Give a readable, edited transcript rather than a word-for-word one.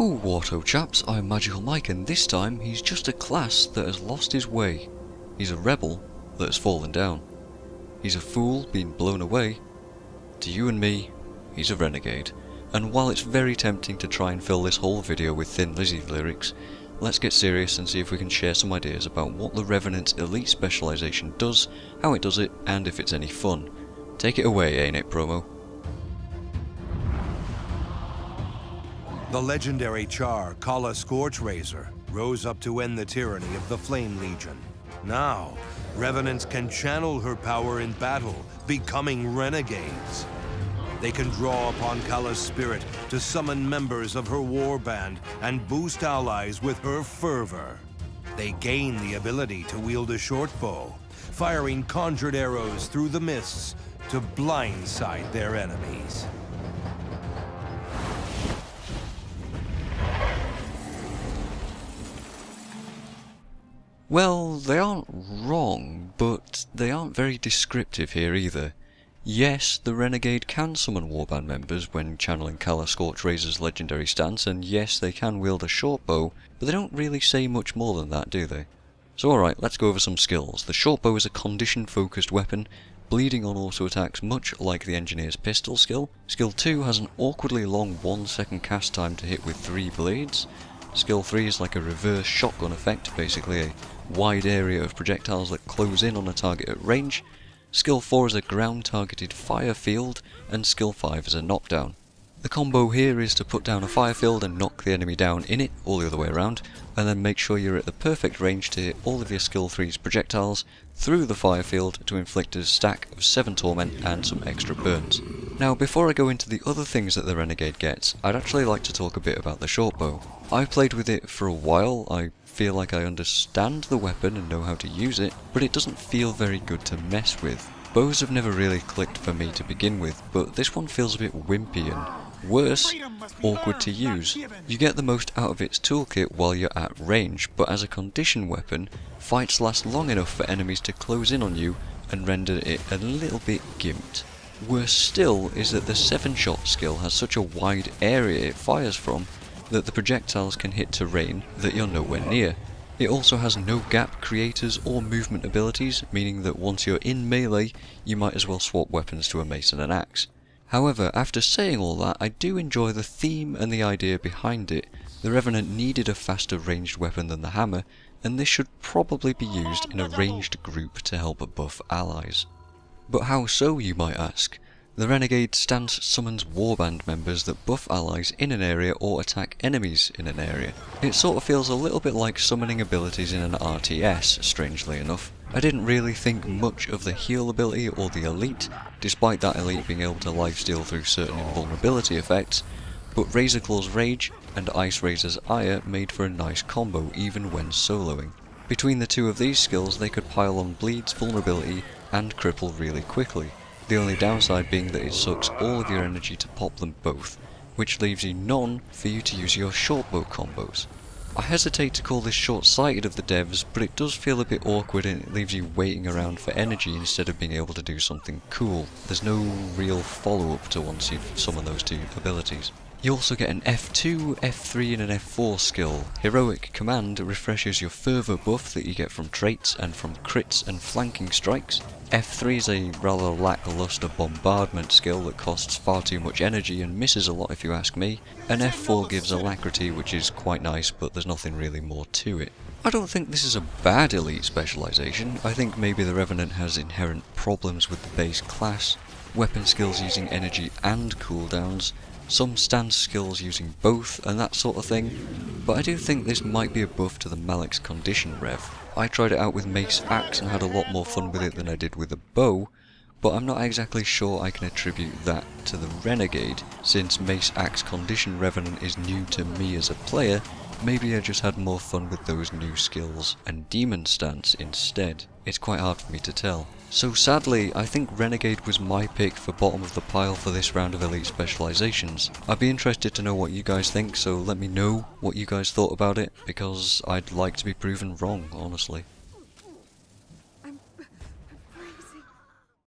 Ooh, Warto chaps, I'm Magical Mike, and this time he's just a class that has lost his way. He's a rebel that has fallen down. He's a fool being blown away. To you and me, he's a renegade. And while it's very tempting to try and fill this whole video with Thin Lizzy lyrics, let's get serious and see if we can share some ideas about what the Revenant's elite specialization does, how it does it, and if it's any fun. Take it away, ain't it, promo? The legendary Char, Kala Scorchrazor, rose up to end the tyranny of the Flame Legion. Now, Revenants can channel her power in battle, becoming renegades. They can draw upon Kala's spirit to summon members of her warband and boost allies with her fervor. They gain the ability to wield a short bow, firing conjured arrows through the mists to blindside their enemies. Well, they aren't wrong, but they aren't very descriptive here either. Yes, the Renegade can summon warband members when channeling Kala Scorchrazor's legendary stance, and yes, they can wield a short bow, but they don't really say much more than that, do they? So alright, let's go over some skills. The short bow is a condition-focused weapon, bleeding on auto attacks much like the Engineer's pistol skill. Skill 2 has an awkwardly long 1 second cast time to hit with 3 blades. Skill 3 is like a reverse shotgun effect, basically a wide area of projectiles that close in on a target at range. Skill 4 is a ground targeted fire field, and Skill 5 is a knockdown. The combo here is to put down a fire field and knock the enemy down in it, all the other way around, and then make sure you're at the perfect range to hit all of your Skill 3's projectiles through the fire field to inflict a stack of 7 torment and some extra burns. Now before I go into the other things that the Renegade gets, I'd actually like to talk a bit about the short bow. I've played with it for a while, I feel like I understand the weapon and know how to use it, but it doesn't feel very good to mess with. Bows have never really clicked for me to begin with, but this one feels a bit wimpy and, worse, awkward to use. You get the most out of its toolkit while you're at range, but as a condition weapon, fights last long enough for enemies to close in on you and render it a little bit gimped. Worse still is that the 7-shot skill has such a wide area it fires from that the projectiles can hit terrain that you're nowhere near. It also has no gap creators or movement abilities, meaning that once you're in melee, you might as well swap weapons to a mace and an axe. However, after saying all that, I do enjoy the theme and the idea behind it. The Revenant needed a faster ranged weapon than the hammer, and this should probably be used in a ranged group to help buff allies. But how so, you might ask? The Renegade stance summons warband members that buff allies in an area or attack enemies in an area. It sort of feels a little bit like summoning abilities in an RTS, strangely enough. I didn't really think much of the heal ability or the elite, despite that elite being able to lifesteal through certain invulnerability effects, but Razorclaw's Rage and Ice Razor's Ire made for a nice combo even when soloing. Between the two of these skills they could pile on bleeds, vulnerability and cripple really quickly. The only downside being that it sucks all of your energy to pop them both, which leaves you none for you to use your short bow combos. I hesitate to call this short-sighted of the devs, but it does feel a bit awkward and it leaves you waiting around for energy instead of being able to do something cool. There's no real follow-up to once you've summoned those two abilities. You also get an F2, F3 and an F4 skill. Heroic Command refreshes your fervor buff that you get from traits and from crits and flanking strikes. F3 is a rather lackluster bombardment skill that costs far too much energy and misses a lot if you ask me. And F4 gives Alacrity, which is quite nice, but there's nothing really more to it. I don't think this is a bad elite specialization. I think maybe the Revenant has inherent problems with the base class, weapon skills using energy and cooldowns, some stance skills using both and that sort of thing, but I do think this might be a buff to the Malik's condition rev. I tried it out with Mace Axe and had a lot more fun with it than I did with a bow, but I'm not exactly sure I can attribute that to the Renegade. Since Mace Axe condition revenant is new to me as a player, maybe I just had more fun with those new skills and Demon Stance instead. It's quite hard for me to tell. So sadly, I think Renegade was my pick for bottom of the pile for this round of elite specializations. I'd be interested to know what you guys think, so let me know what you guys thought about it, because I'd like to be proven wrong, honestly.